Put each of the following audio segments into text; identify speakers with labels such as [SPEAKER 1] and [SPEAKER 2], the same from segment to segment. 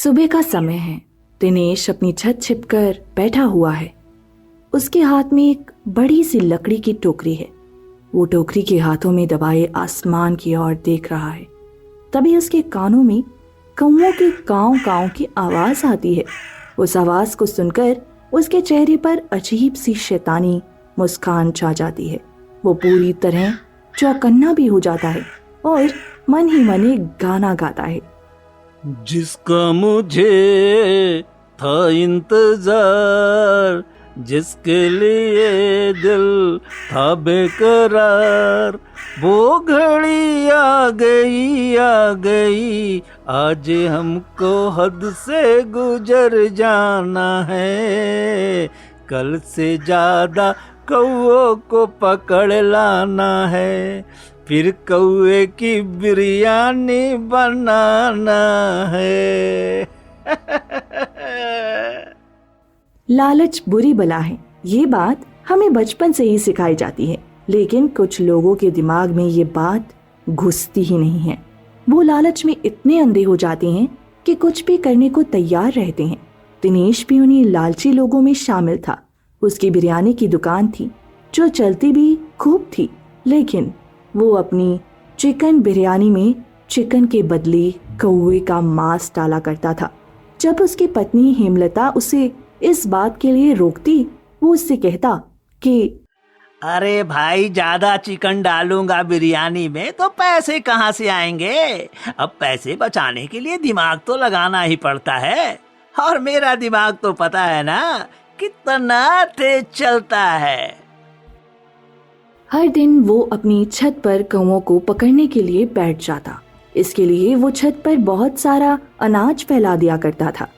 [SPEAKER 1] सुबह का समय है। दिनेश अपनी छत छिपकर बैठा हुआ है। उसके हाथ में एक बड़ी सी लकड़ी की टोकरी है। वो टोकरी के हाथों में दबाए आसमान की ओर देख रहा है। तभी उसके कानों में कौवों की काव काव की आवाज आती है। उस आवाज को सुनकर उसके चेहरे पर अजीब सी शैतानी मुस्कान छा जाती है। वो पूरी तरह चौकन्ना भी हो जाता है और मन ही मन एक गाना गाता है।
[SPEAKER 2] जिसका मुझे था इंतजार, जिसके लिए दिल था बेकरार, वो घड़ी आ गई, आज हमको हद से गुजर जाना है, कल से ज्यादा कौओं को पकड़ लाना है, फिर कौए की बिरयानी बनाना है।
[SPEAKER 1] लालच बुरी बला है। ये बात हमें बचपन से ही सिखाई जाती है, लेकिन कुछ लोगों के दिमाग में ये बात घुसती ही नहीं है। वो लालच में इतने अंधे हो जाते हैं कि कुछ भी करने को तैयार रहते हैं। दिनेश भी उन्हीं लालची लोगों में शामिल था। उसकी बिरयानी की दुकान थी जो चलती भी खूब थी, लेकिन वो अपनी चिकन बिरयानी में चिकन के बदले कौवे का मांस डाला करता था। जब उसकी पत्नी हेमलता उसे इस बात के लिए रोकती, वो उससे कहता कि
[SPEAKER 2] अरे भाई, ज्यादा चिकन डालूंगा बिरयानी में तो पैसे कहाँ से आएंगे? अब पैसे बचाने के लिए दिमाग तो लगाना ही पड़ता है, और मेरा दिमाग तो पता है ना कितना तेज चलता है।
[SPEAKER 1] हर दिन वो अपनी छत पर कौवों को पकड़ने के लिए बैठ जाता। इसके लिए वो छत पर बहुत सारा अनाज फैला दिया करता था,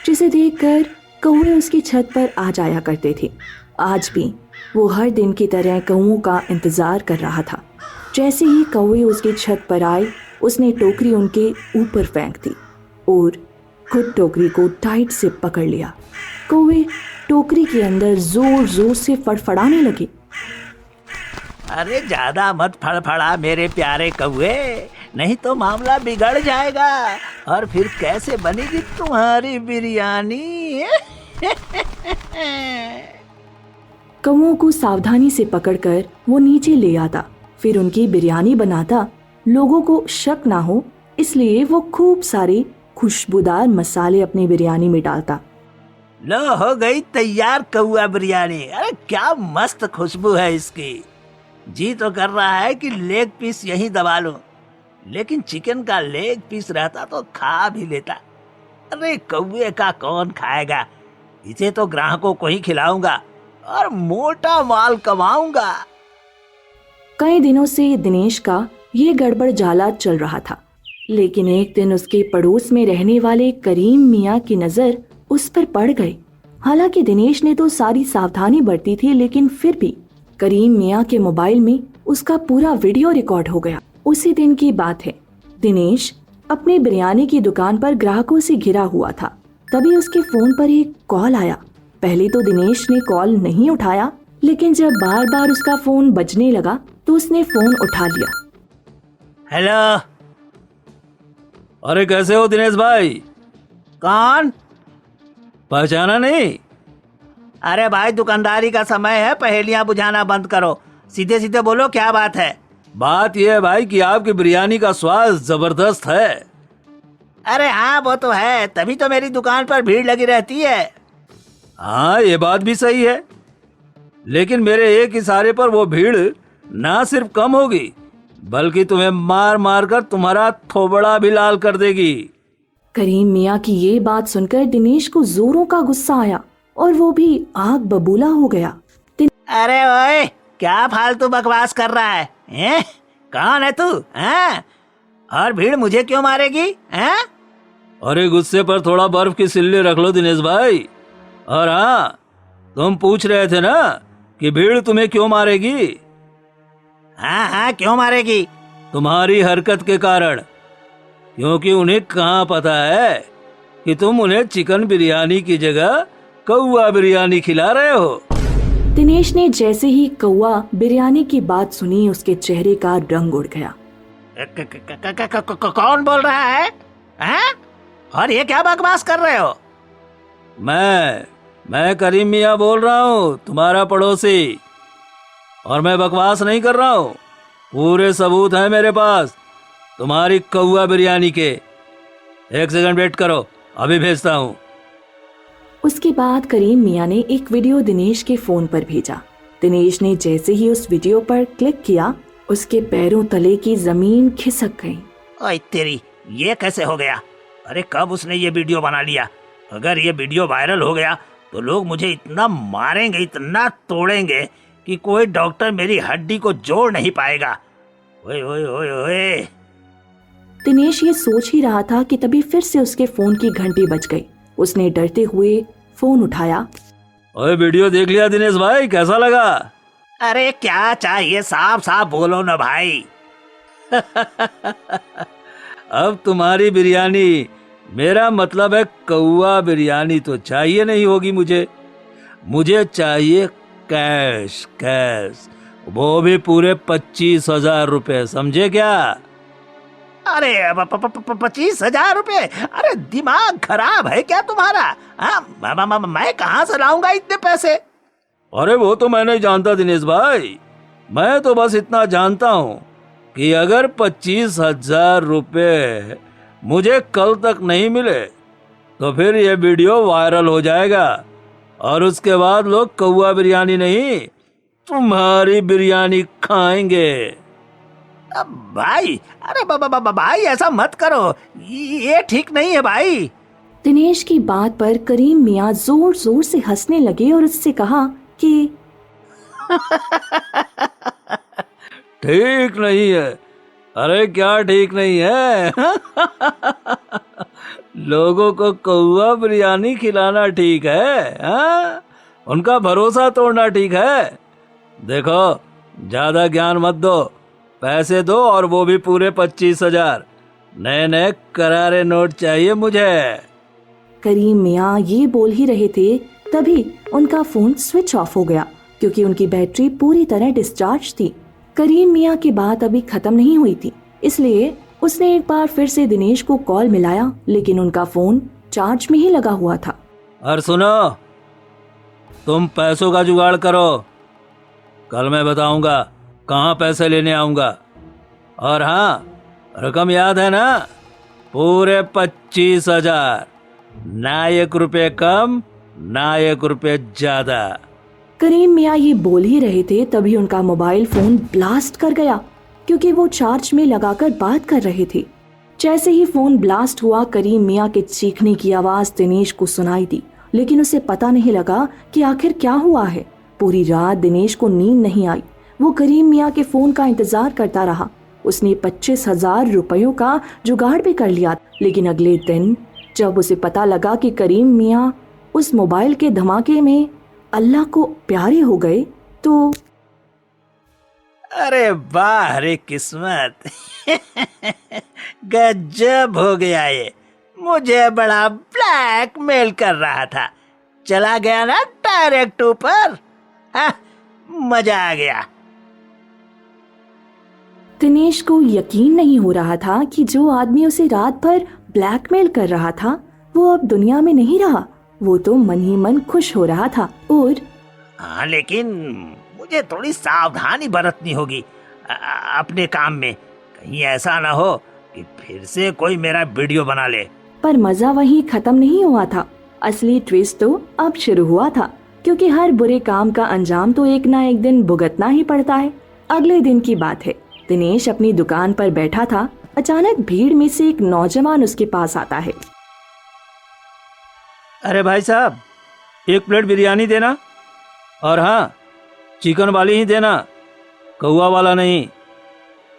[SPEAKER 1] जिसे देखकर कौवे उसकी छत पर आ जाया करते थे। आज भी वो हर दिन की तरह कौवों का इंतजार कर रहा था। जैसे ही कौवे उसकी छत पर आए, उसने टोकरी उनके ऊपर फेंक दी और खुद टोकरी को टाइट से पकड़ लिया। कौवे टोकरी के अंदर जोर जोर से फड़फड़ाने लगे।
[SPEAKER 2] अरे ज्यादा मत फड़फड़ा मेरे प्यारे कौवे, नहीं तो मामला बिगड़ जाएगा, और फिर कैसे बनेगी तुम्हारी बिरयानी?
[SPEAKER 1] कौवों को सावधानी से पकड़कर वो नीचे ले आता, फिर उनकी बिरयानी बनाता। लोगों को शक ना हो इसलिए वो खूब सारे खुशबूदार मसाले अपनी बिरयानी में डालता।
[SPEAKER 2] लो, हो गई तैयार कौआ बिरयानी। अरे क्या मस्त खुशबू है इसकी। जी तो कर रहा है कि लेग पीस यहीं दबा लूं, लेकिन चिकन का लेग पीस रहता तो खा भी लेता। अरे कौवे का कौन खाएगा, इसे तो ग्राहकों को ही खिलाऊंगा और मोटा माल कमाऊंगा।
[SPEAKER 1] कई दिनों से दिनेश का ये गड़बड़ जाला चल रहा था, लेकिन एक दिन उसके पड़ोस में रहने वाले करीम मियाँ की नजर उस पर पड़ गई। हालांकि दिनेश ने तो सारी सावधानी बरती थी, लेकिन फिर भी करीम मियाँ के मोबाइल में उसका पूरा वीडियो रिकॉर्ड हो गया। उसी दिन की बात है। दिनेश अपनी बिरयानी की दुकान पर ग्राहकों से घिरा हुआ था। तभी उसके फोन पर एक कॉल आया। पहले तो दिनेश ने कॉल नहीं उठाया, लेकिन जब बार बार उसका फोन बजने लगा तो उसने फोन उठा लिया।
[SPEAKER 2] हेलो। अरे कैसे हो दिनेश भाई? कौन? पहचाना नहीं? अरे भाई, दुकानदारी का समय है, पहेलियां बुझाना बंद करो, सीधे सीधे बोलो क्या बात है। बात यह है भाई कि आपकी बिरयानी का स्वाद जबरदस्त है। अरे हाँ, वो तो है, तभी तो मेरी दुकान पर भीड़ लगी रहती है। हाँ, ये बात भी सही है, लेकिन मेरे एक इशारे पर वो भीड़ ना सिर्फ कम होगी, बल्कि तुम्हें मार मार कर तुम्हारा थोबड़ा भी लाल कर देगी।
[SPEAKER 1] करीम मियाँ की ये बात सुनकर दिनेश को जोरों का गुस्सा आया और वो भी आग बबूला हो गया।
[SPEAKER 2] अरे ओए, क्या फालतू बकवास कर रहा है? कौन है तू? और भीड़ मुझे क्यों मारेगी? अरे गुस्से पर थोड़ा बर्फ की सिल्ली रख लो दिनेश भाई। और हाँ, तुम पूछ रहे थे ना कि भीड़ तुम्हें क्यों मारेगी? हाँ, क्यों मारेगी? तुम्हारी हरकत के कारण, क्योंकि उन्हें कहाँ पता है कि तुम उन्हें चिकन बिरयानी की जगह कौवा बिरयानी खिला रहे हो।
[SPEAKER 1] दिनेश ने जैसे ही कौवा बिरयानी की बात सुनी, उसके चेहरे का रंग उड़ गया।
[SPEAKER 2] कौन बोल रहा है? और ये क्या बकवास कर रहे हो? मैं करीम मियाँ बोल रहा हूँ, तुम्हारा पड़ोसी। और मैं बकवास नहीं कर रहा हूँ, पूरे सबूत हैं मेरे पास तुम्हारी कौवा बिरयानी के। एक सेकंड वेट करो, अभी भेजता हूँ।
[SPEAKER 1] उसके बाद करीम मियाँ ने एक वीडियो दिनेश के फोन पर भेजा। दिनेश ने जैसे ही उस वीडियो पर क्लिक किया, उसके पैरों तले की जमीन खिसक गई।
[SPEAKER 2] ओए तेरी, ये कैसे हो गया? अरे कब उसने ये वीडियो बना लिया? अगर ये वीडियो वायरल हो गया तो लोग मुझे इतना मारेंगे, इतना तोड़ेंगे कि कोई डॉक्टर मेरी हड्डी को जोड़ नहीं पाएगा। ओए ओए ओए ओए।
[SPEAKER 1] दिनेश ये सोच ही रहा था कि तभी फिर से उसके फोन की घंटी बज गई। उसने डरते हुए फोन उठाया।
[SPEAKER 2] ओए वीडियो देख लिया दिनेश भाई, कैसा लगा? अरे क्या चाहिए, साफ साफ बोलो ना भाई। अब तुम्हारी बिरयानी, मेरा मतलब है कौवा बिरयानी तो चाहिए नहीं होगी मुझे चाहिए कैश, कैश, वो भी पूरे 25,000 रुपए, समझे क्या? अरे 25,000 रुपए? अरे दिमाग खराब है क्या तुम्हारा? मैं कहाँ से लाऊंगा इतने पैसे? अरे वो तो मैं नहीं जानता दिनेश भाई, मैं तो बस इतना जानता हूँ कि अगर 25,000 रुपए मुझे कल तक नहीं मिले तो फिर ये वीडियो वायरल हो जाएगा और उसके बाद लोग कौवा बिरयानी नहीं, तुम्हारी बिरयानी खाएंगे। अब भाई, अरे भाई ऐसा मत करो, ये ठीक नहीं है भाई।
[SPEAKER 1] दिनेश की बात पर करीम मियाँ जोर जोर से हंसने लगे और उससे कहा कि
[SPEAKER 2] ठीक नहीं है? अरे क्या ठीक नहीं है? लोगों को कौवा बिरयानी खिलाना ठीक है? हाँ? उनका भरोसा तोड़ना ठीक है? देखो, ज्यादा ज्ञान मत दो, पैसे दो और वो भी पूरे 25,000। नए नए करारे नोट चाहिए मुझे।
[SPEAKER 1] करीम मियाँ ये बोल ही रहे थे, तभी उनका फोन स्विच ऑफ हो गया क्योंकि उनकी बैटरी पूरी तरह डिस्चार्ज थी। करीम मियाँ की बात अभी खत्म नहीं हुई थी, इसलिए उसने एक बार फिर से दिनेश को कॉल मिलाया, लेकिन उनका फोन चार्ज में ही लगा हुआ था।
[SPEAKER 2] और सुनो, तुम पैसों का जुगाड़ करो, कल मैं बताऊंगा कहाँ पैसे लेने आऊंगा। और हाँ, रकम याद है ना? पूरे 25,000, ना 1 रुपये कम, ना 1 रुपये ज्यादा।
[SPEAKER 1] करीम मियाँ ये बोल ही रहे थे, तभी उनका मोबाइल फोन ब्लास्ट कर गया क्योंकि वो चार्ज में लगाकर बात कर रहे थे। जैसे ही फोन ब्लास्ट हुआ, करीम मियाँ के चीखने की आवाज दिनेश को सुनाई दी, लेकिन उसे पता नहीं लगा कि आखिर क्या हुआ है। पूरी रात दिनेश को नींद नहीं आई। वो करीम मियाँ के फोन का इंतजार करता रहा। उसने 25,000 रुपयों का जुगाड़ भी कर लिया, लेकिन अगले दिन जब उसे पता लगा कि करीम मियाँ उस मोबाइल के धमाके में अल्लाह को प्यारे हो गए तो
[SPEAKER 2] अरे वाह रे किस्मत। गजब हो गया ये, मुझे बड़ा ब्लैकमेल कर रहा था, चला गया ना डायरेक्ट ऊपर। मजा आ गया।
[SPEAKER 1] दिनेश को यकीन नहीं हो रहा था कि जो आदमी उसे रात भर ब्लैकमेल कर रहा था वो अब दुनिया में नहीं रहा। वो तो मन ही मन खुश हो रहा था। और
[SPEAKER 2] हाँ, लेकिन मुझे थोड़ी सावधानी बरतनी होगी अपने काम में, कहीं ऐसा ना हो कि फिर से कोई मेरा वीडियो बना ले।
[SPEAKER 1] पर मजा वहीं खत्म नहीं हुआ था। असली ट्विस्ट तो अब शुरू हुआ था, क्योंकि हर बुरे काम का अंजाम तो एक ना एक दिन भुगतना ही पड़ता है। अगले दिन की बात है, दिनेश अपनी दुकान पर बैठा था। अचानक भीड़ में से एक नौजवान उसके पास आता है।
[SPEAKER 2] अरे भाई साहब, 1 प्लेट बिरयानी देना, और हाँ, चिकन वाली ही देना, कौवा वाला नहीं।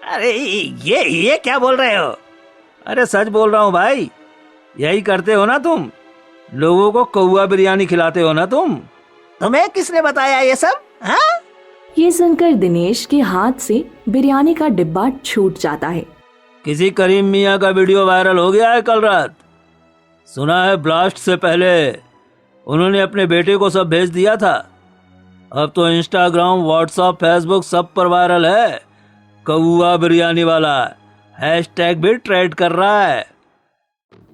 [SPEAKER 2] अरे ये क्या बोल रहे हो? अरे सच बोल रहा हूँ भाई, यही करते हो ना तुम, लोगों को कौवा बिरयानी खिलाते हो ना तुम। तुम्हें किसने बताया ये सब? हाँ?
[SPEAKER 1] ये सुनकर दिनेश के हाथ से बिरयानी का डिब्बा छूट जाता है।
[SPEAKER 2] किसी करीम मियाँ का वीडियो वायरल हो गया है कल रात, सुना है ब्लास्ट से पहले उन्होंने अपने बेटे को सब भेज दिया था। अब तो इंस्टाग्राम, व्हाट्सएप, फेसबुक सब पर वायरल है, कौवा बिरयानी वाला हैशटैग भी ट्रेंड कर रहा है।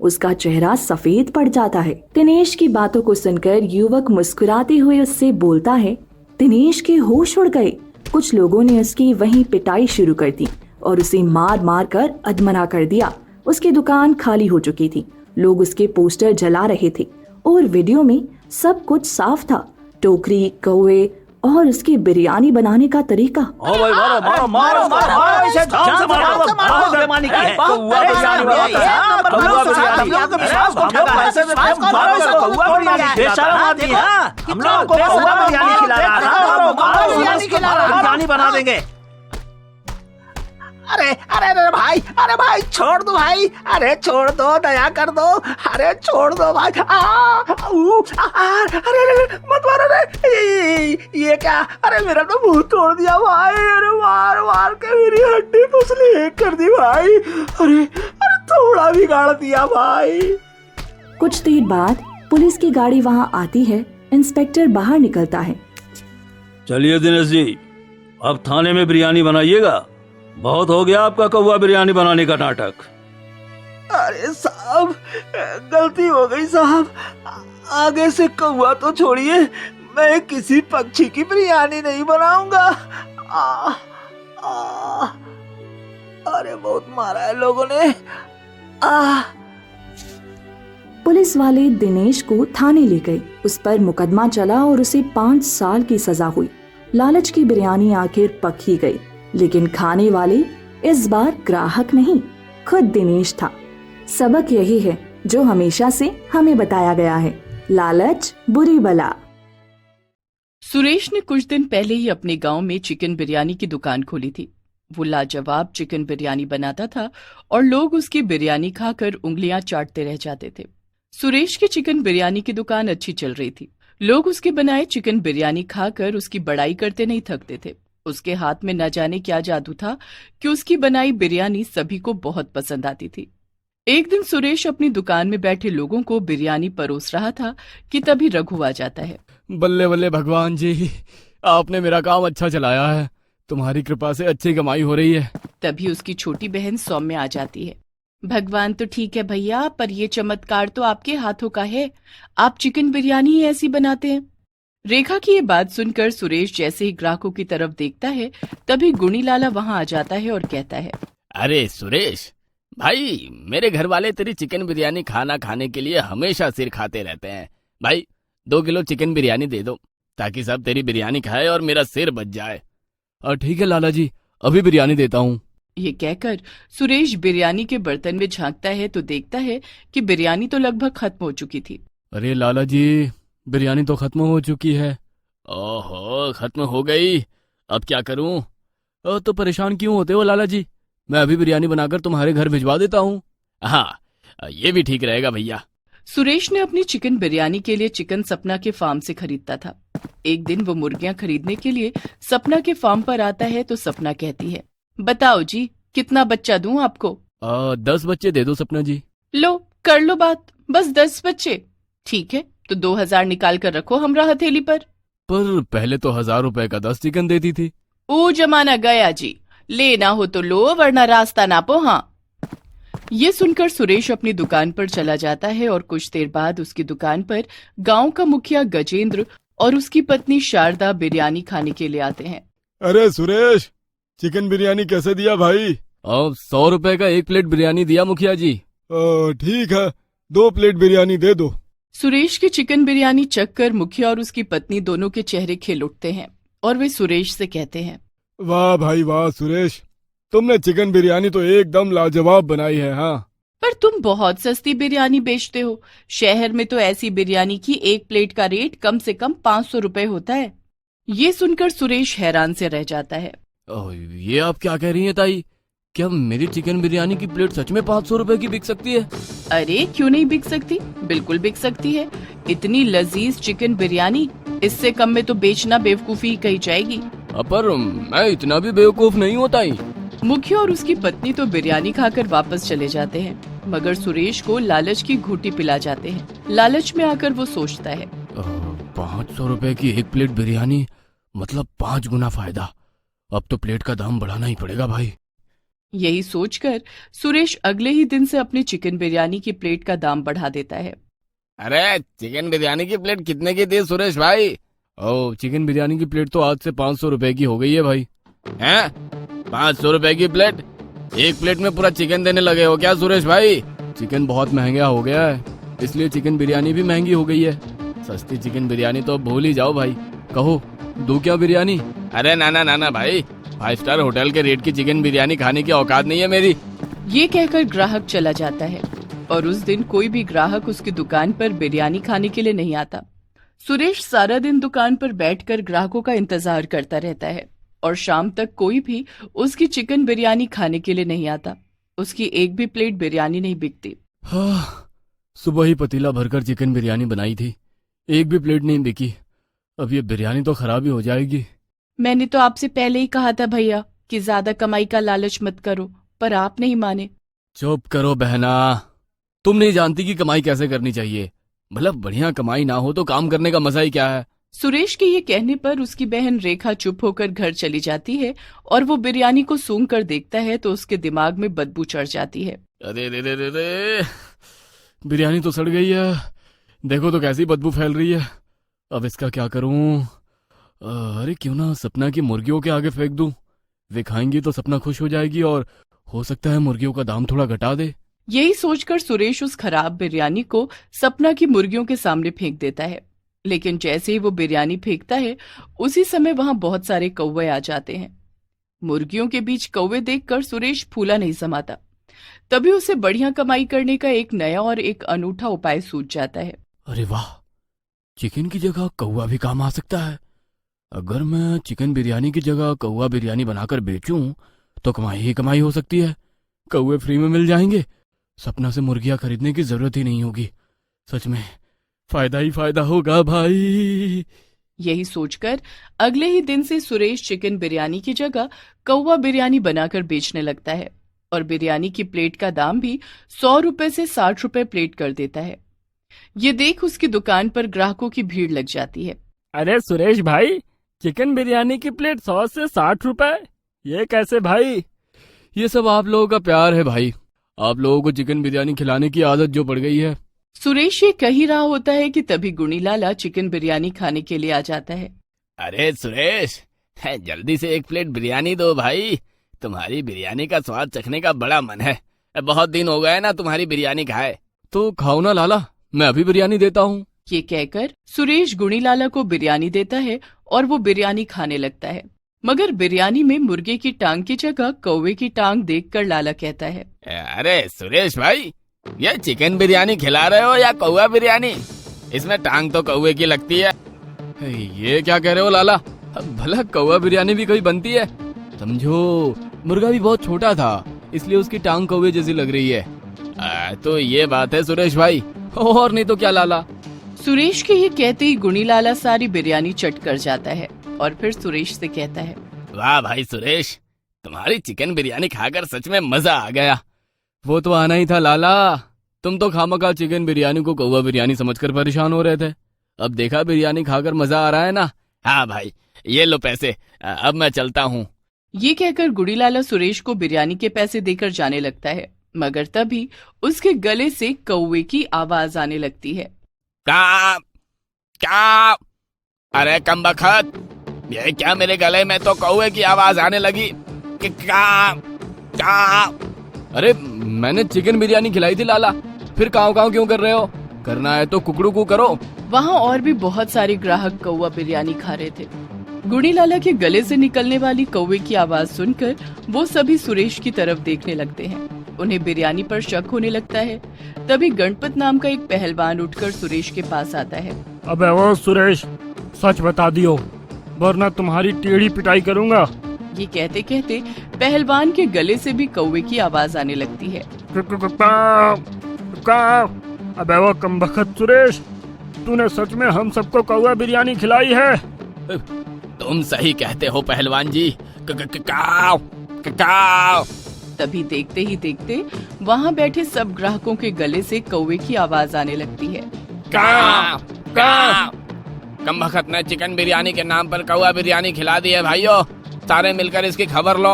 [SPEAKER 1] उसका चेहरा सफेद पड़ जाता है। दिनेश की बातों को सुनकर युवक मुस्कुराते हुए उससे बोलता है। दिनेश के होश उड़ गए। कुछ लोगों ने उसकी वहीं पिटाई शुरू कर दी और उसे मार मार कर अधमरा कर दिया। उसकी दुकान खाली हो चुकी थी। लोग उसके पोस्टर जला रहे थे और वीडियो में सब कुछ साफ था। टोकरी, कौवे और उसकी बिरयानी बनाने का तरीका।
[SPEAKER 2] ओ भाई मारो मारो मारो मारो इसे जान से मारो, बहुत बेईमानी की है। कौवा बिरयानी बनाता है, कौवा बिरयानी। हम लोग पैसे देते हैं, मारो इसको, कौवा बिरयानी। बेशरम आदमी है, हम लोग को कौवा बिरयानी खिला रहा है। मारो मारो बिरयानी खिला रहा है, बिरयानी बना देंगे।
[SPEAKER 3] अरे अरे अरे भाई, अरे भाई छोड़ दो भाई, अरे छोड़ दो, दया कर दो, अरे छोड़ दो भाई। अरे अरे मत मारो रे, ये क्या, अरे मेरा तो मुंह तोड़ दिया भाई, अरे मार मार के मेरी हड्डी पुसली एक कर दी भाई, अरे अरे थोड़ा बिगाड़ दिया भाई।
[SPEAKER 1] कुछ देर बाद पुलिस की गाड़ी वहां आती है। इंस्पेक्टर बाहर निकलता है।
[SPEAKER 2] चलिए दिनेश जी, अब थाने में बिरयानी बनाइएगा। बहुत हो गया आपका कौवा बिरयानी बनाने का नाटक।
[SPEAKER 3] अरे साहब, गलती हो गई साहब, आगे से कौवा तो छोड़िए, मैं किसी पक्षी की बिरयानी नहीं बनाऊंगा। अरे बहुत मारा है लोगों ने।
[SPEAKER 1] पुलिस वाले दिनेश को थाने ले गए। उस पर मुकदमा चला और उसे 5 साल की सजा हुई। लालच की बिरयानी आखिर पक ही गई, लेकिन खाने वाले इस बार ग्राहक नहीं, खुद दिनेश था। सबक यही है जो हमेशा से हमें बताया गया है, लालच बुरी बला।
[SPEAKER 4] सुरेश ने कुछ दिन पहले ही अपने गांव में चिकन बिरयानी की दुकान खोली थी। वो लाजवाब चिकन बिरयानी बनाता था और लोग उसकी बिरयानी खाकर उंगलियां चाटते रह जाते थे। सुरेश की चिकन बिरयानी की दुकान अच्छी चल रही थी। लोग उसके बनाए चिकन बिरयानी खाकर उसकी बड़ाई करते नहीं थकते थे। उसके हाथ में न जाने क्या जादू था कि उसकी बनाई बिरयानी सभी को बहुत पसंद आती थी। एक दिन सुरेश अपनी दुकान में बैठे लोगों को बिरयानी परोस रहा था कि तभी रघु आ जाता है।
[SPEAKER 5] बल्ले बल्ले भगवान जी, आपने मेरा काम अच्छा चलाया है। तुम्हारी कृपा से अच्छी कमाई हो रही है।
[SPEAKER 4] तभी उसकी छोटी बहन सौम्य आ जाती है। भगवान तो ठीक है भैया, पर ये चमत्कार तो आपके हाथों का है। आप चिकन बिरयानी ही ऐसी बनाते हैं। रेखा की ये बात सुनकर सुरेश जैसे ही ग्राहकों की तरफ देखता है, तभी गुणी लाला वहां आ जाता है और कहता है,
[SPEAKER 5] अरे सुरेश भाई, मेरे घर वाले तेरी चिकन बिरयानी खाना खाने के लिए हमेशा सिर खाते रहते हैं। भाई 2 किलो चिकन बिरयानी दे दो ताकि सब तेरी बिरयानी खाए और मेरा सिर बच जाए। ठीक है लाला जी, अभी बिरयानी देता हूँ।
[SPEAKER 4] ये कहकर सुरेश बिरयानी के बर्तन में झांकता है तो देखता है कि बिरयानी तो लगभग खत्म हो चुकी थी।
[SPEAKER 5] अरे लाला जी, बिरयानी तो खत्म हो चुकी है। ओहो, खत्म हो गई, अब क्या करूं? तो परेशान क्यों होते हो लाला जी, मैं अभी बिरयानी बनाकर तुम्हारे घर भिजवा देता हूँ। हाँ, ये भी ठीक रहेगा भैया।
[SPEAKER 4] सुरेश ने अपनी चिकन बिरयानी के लिए चिकन सपना के फार्म से खरीदता था। एक दिन वो मुर्गियां खरीदने के लिए सपना के फार्म पर आता है तो सपना कहती है, बताओ जी, कितना बच्चा दूं आपको?
[SPEAKER 5] 10 बच्चे दे दो सपना जी।
[SPEAKER 4] लो, कर लो बात, बस 10 बच्चे। ठीक है, तो 2000 निकाल कर रखो हमरा हथेली पर
[SPEAKER 5] पहले तो 1000 रुपए का 10 चिकन देती थी।
[SPEAKER 4] ओ जमाना गया जी, लेना हो तो लो वरना रास्ता नापो। हाँ। ये सुनकर सुरेश अपनी दुकान पर चला जाता है और कुछ देर बाद उसकी दुकान पर गांव का मुखिया गजेंद्र और उसकी पत्नी शारदा बिरयानी खाने के लिए आते हैं।
[SPEAKER 5] अरे सुरेश, चिकन बिरयानी कैसे दिया भाई? 100 रुपए का 1 प्लेट बिरयानी दिया मुखिया जी। ठीक है, 2 प्लेट बिरयानी दे दो।
[SPEAKER 4] सुरेश की चिकन बिरयानी चख कर मुखिया और उसकी पत्नी दोनों के चेहरे खिल उठते हैं और वे सुरेश से कहते हैं,
[SPEAKER 5] वाह भाई वाह सुरेश, तुमने चिकन बिरयानी तो एकदम लाजवाब बनाई है। हाँ,
[SPEAKER 4] पर तुम बहुत सस्ती बिरयानी बेचते हो। शहर में तो ऐसी बिरयानी की 1 प्लेट का रेट कम से कम 500 रुपए होता है। ये सुनकर सुरेश हैरान से रह जाता है।
[SPEAKER 5] ये आप क्या कह रही हैं ताई? क्या मेरी चिकन बिरयानी की प्लेट सच में 500 रुपए की बिक सकती है?
[SPEAKER 4] अरे क्यों नहीं बिक सकती, बिल्कुल बिक सकती है। इतनी लजीज चिकन बिरयानी इससे कम में तो बेचना बेवकूफी कही जाएगी।
[SPEAKER 5] पर मैं इतना भी बेवकूफ नहीं हूँ ताई।
[SPEAKER 4] मुखिया और उसकी पत्नी तो बिरयानी खाकर वापस चले जाते हैं, मगर सुरेश को लालच की घूंटी पिला जाते हैं। लालच में आकर वो सोचता है,
[SPEAKER 5] 500 रुपए की 1 प्लेट बिरयानी मतलब 5 गुना फायदा। अब तो प्लेट का दाम बढ़ाना ही पड़ेगा भाई।
[SPEAKER 4] यही सोचकर सुरेश अगले ही दिन से अपनी चिकन बिरयानी की प्लेट का दाम बढ़ा देता है।
[SPEAKER 5] अरे चिकन बिरयानी की प्लेट कितने की थी सुरेश भाई? ओ, चिकन बिरयानी की प्लेट तो आज से 500 रुपए की हो गई है भाई। हैं? 500 रुपए की प्लेट? एक प्लेट में पूरा चिकन देने लगे हो क्या सुरेश भाई? चिकन बहुत महंगा हो गया है, इसलिए चिकन बिरयानी भी महंगी हो गई है। सस्ती चिकन बिरयानी तो भूल ही जाओ भाई। कहो, दो क्या बिरयानी? अरे ना भाई, 5 स्टार होटल के रेट की चिकन बिरयानी खाने की औकात नहीं है मेरी।
[SPEAKER 4] ये कहकर ग्राहक चला जाता है और उस दिन कोई भी ग्राहक उसकी दुकान पर बिरयानी खाने के लिए नहीं आता। सुरेश सारा दिन दुकान पर बैठकर ग्राहकों का इंतजार करता रहता है और शाम तक कोई भी उसकी चिकन बिरयानी खाने के लिए नहीं आता। उसकी एक भी प्लेट बिरयानी नहीं बिकती।
[SPEAKER 5] सुबह ही पतीला भरकर चिकन बिरयानी बनाई थी, एक भी प्लेट नहीं बिकी। अब ये बिरयानी तो खराब ही हो जाएगी।
[SPEAKER 4] मैंने तो आपसे पहले ही कहा था भैया कि ज्यादा कमाई का लालच मत करो, पर आप नहीं माने।
[SPEAKER 5] चुप करो बहना, तुम नहीं जानती कि कमाई कैसे करनी चाहिए। भला बढ़िया कमाई ना हो तो काम करने का मजा ही क्या है।
[SPEAKER 4] सुरेश के ये कहने पर उसकी बहन रेखा चुप होकर घर चली जाती है और वो बिरयानी को सूंघ कर देखता है तो उसके दिमाग में बदबू चढ़ जाती है।
[SPEAKER 5] अरे रे रे रे रे, बिरयानी तो सड़ गई है, देखो तो कैसी बदबू फैल रही है। अब इसका क्या करूं? अरे क्यों ना सपना की मुर्गियों के आगे फेंक दूं, वे खाएंगी तो सपना खुश हो जाएगी और हो सकता है मुर्गियों का दाम थोड़ा घटा दे।
[SPEAKER 4] यही सोचकर सुरेश उस खराब बिरयानी को सपना की मुर्गियों के सामने फेंक देता है। लेकिन जैसे ही वो बिरयानी फेंकता है उसी समय वहां बहुत सारे कौवे आ जाते हैं। मुर्गियों के बीच कौवे देखकर सुरेश फूला नहीं समाता। तभी उसे बढ़िया कमाई करने का एक नया और एक अनूठा उपाय सूझ जाता है।
[SPEAKER 5] अरे वाह, चिकन की जगह कौवा भी काम आ सकता है। अगर मैं चिकन बिरयानी की जगह कौवा बिरयानी बनाकर बेचूं तो कमाई ही कमाई हो सकती है। कौवे फ्री में मिल जाएंगे, सपना से मुर्गियां खरीदने की जरूरत ही नहीं होगी। सच में फायदा ही फायदा होगा भाई।
[SPEAKER 4] यही सोचकर अगले ही दिन से सुरेश चिकन बिरयानी की जगह कौवा बिरयानी बनाकर बेचने लगता है और बिरयानी की प्लेट का दाम भी 100 रुपए से 60 रुपए प्लेट कर देता है। ये देख उसकी दुकान पर ग्राहकों की भीड़ लग जाती है।
[SPEAKER 6] अरे सुरेश भाई, चिकन बिरयानी की प्लेट 100 से 60 रुपए, ये कैसे भाई?
[SPEAKER 5] ये सब आप लोगों का प्यार है भाई, आप लोगों को चिकन बिरयानी खिलाने की आदत जो पड़ गई है।
[SPEAKER 4] सुरेश ये कह ही रहा होता है कि तभी गुणी लाला चिकन बिरयानी खाने के लिए आ जाता है।
[SPEAKER 5] अरे सुरेश, जल्दी से एक प्लेट बिरयानी दो भाई, तुम्हारी बिरयानी का स्वाद चखने का बड़ा मन है। बहुत दिन हो गए ना तुम्हारी बिरयानी खाए। तो खाओ ना लाला, मैं अभी बिरयानी देता हूँ।
[SPEAKER 4] ये कहकर सुरेश गुणी लाला को बिरयानी देता है और वो बिरयानी खाने लगता है। मगर बिरयानी में मुर्गे की टांग की जगह कौवे की टांग देखकर लाला कहता है,
[SPEAKER 5] अरे सुरेश भाई, ये चिकन बिरयानी खिला रहे हो या कौवा बिरयानी? इसमें टांग तो कौवे की लगती है। ये क्या कह रहे हो लाला? भला कौवा बिरयानी भी कोई बनती है? समझो मुर्गा भी बहुत छोटा था, इसलिए उसकी टांग कौवे जैसी लग रही है। तो ये बात है सुरेश भाई, और नहीं तो क्या लाला।
[SPEAKER 4] सुरेश के ये कहते ही गुणी लाला सारी बिरयानी चट कर जाता है और फिर सुरेश से कहता है,
[SPEAKER 5] वाह भाई सुरेश, तुम्हारी चिकन बिरयानी खाकर सच में मजा आ गया। वो तो आना ही था लाला, तुम तो खामखा चिकन बिरयानी को कौवा बिरयानी समझकर परेशान हो रहे थे। अब देखा बिरयानी खाकर मजा आ रहा है ना? हाँ भाई, ये लो पैसे, अब मैं चलता हूँ।
[SPEAKER 4] ये कहकर गुड़ी लाला सुरेश को बिरयानी के पैसे देकर जाने लगता है। मगर तभी उसके गले से कौवे की आवाज आने लगती है।
[SPEAKER 5] क्या क्या? अरे कमबख्त, ये क्या मेरे गले में तो कौवे की आवाज आने लगी? क्या क्या? अरे मैंने चिकन बिरयानी खिलाई थी लाला, फिर काव काव क्यों कर रहे हो? करना है तो कुकड़ू को करो।
[SPEAKER 4] वहाँ और भी बहुत सारे ग्राहक कौवा बिरयानी खा रहे थे। गुणी लाला के गले से निकलने वाली कौवे की आवाज सुनकर वो सभी सुरेश की तरफ देखने लगते हैं। उन्हें बिरयानी पर शक होने लगता है। तभी गणपत नाम का एक पहलवान उठकर सुरेश के पास आता है।
[SPEAKER 6] अबे वो सुरेश, सच बता दियो वरना तुम्हारी टेढ़ी पिटाई करूंगा।
[SPEAKER 4] ये कहते कहते पहलवान के गले से भी कौवे की आवाज आने लगती है।
[SPEAKER 6] अबे वो कमबख्त सुरेश, तूने सच में हम सबको कौवा बिरयानी खिलाई है?
[SPEAKER 5] तुम सही कहते हो पहलवान जी। काव काव।
[SPEAKER 4] तभी देखते ही देखते वहाँ बैठे सब ग्राहकों के गले से कौवे की आवाज आने लगती है।
[SPEAKER 5] काव काव। कमबख्त ने चिकन बिरयानी के नाम पर कौवा बिरयानी खिला दी है भाइयों, सारे मिलकर इसकी खबर लो।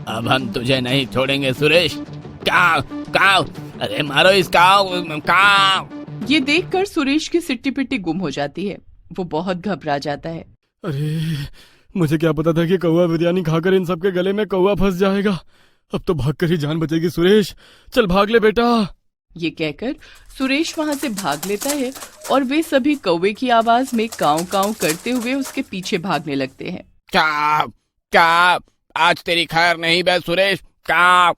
[SPEAKER 5] अब हम तुझे नहीं छोड़ेंगे सुरेश। काव काव, अरे मारो इस काव काव।
[SPEAKER 4] ये देखकर सुरेश की सिट्टी पिट्टी गुम हो जाती है। वो बहुत घबरा जाता है।
[SPEAKER 6] अरे मुझे क्या पता था कि कौवा बिरयानी खाकर इन सबके गले में कौवा फंस जाएगा। अब तो भागकर ही जान बचेगी सुरेश, चल भाग ले बेटा।
[SPEAKER 4] ये कहकर सुरेश वहां से भाग लेता है और वे सभी कौवे की आवाज में काव काव करते हुए उसके पीछे भागने लगते हैं।
[SPEAKER 5] काव काव, आज तेरी खैर नहीं बे सुरेश। काव।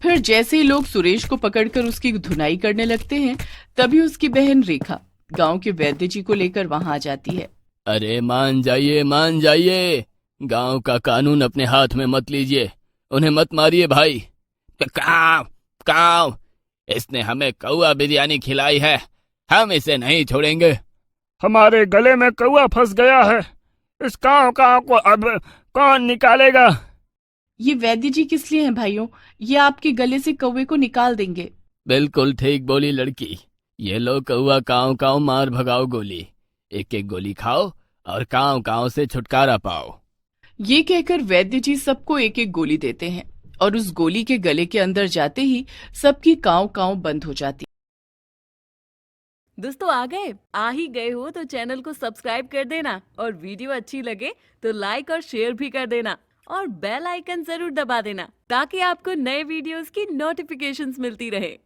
[SPEAKER 4] फिर जैसे ही लोग सुरेश को पकड़कर उसकी धुनाई करने लगते हैं, तभी उसकी बहन रेखा गांव के वैद्य जी को लेकर वहां आ जाती है।
[SPEAKER 5] अरे मान जाइए, गांव का कानून अपने हाथ में मत लीजिए, उन्हें मत मारिए भाई। काव काव, इसने हमें कौवा बिरयानी खिलाई है, हम इसे नहीं छोड़ेंगे।
[SPEAKER 6] हमारे गले में कौवा फंस गया है, इस काव काव को अब कौन निकालेगा?
[SPEAKER 4] ये वैद्य जी किस लिए हैं भाइयों? ये आपके गले से कौवे को निकाल देंगे।
[SPEAKER 5] बिल्कुल ठीक बोली लड़की। ये लो कौवा काव काव मार भगाओ गोली, एक एक गोली खाओ और काव काव से छुटकारा पाओ।
[SPEAKER 4] ये कहकर वैद्य जी सबको एक एक गोली देते हैं और उस गोली के गले के अंदर जाते ही सबकी काव काव बंद हो जाती।
[SPEAKER 7] दोस्तों आ ही गए हो तो चैनल को सब्सक्राइब कर देना और वीडियो अच्छी लगे तो लाइक और शेयर भी कर देना और बेल आइकन जरूर दबा देना ताकि आपको नए वीडियोस की नोटिफिकेशंस मिलती रहे।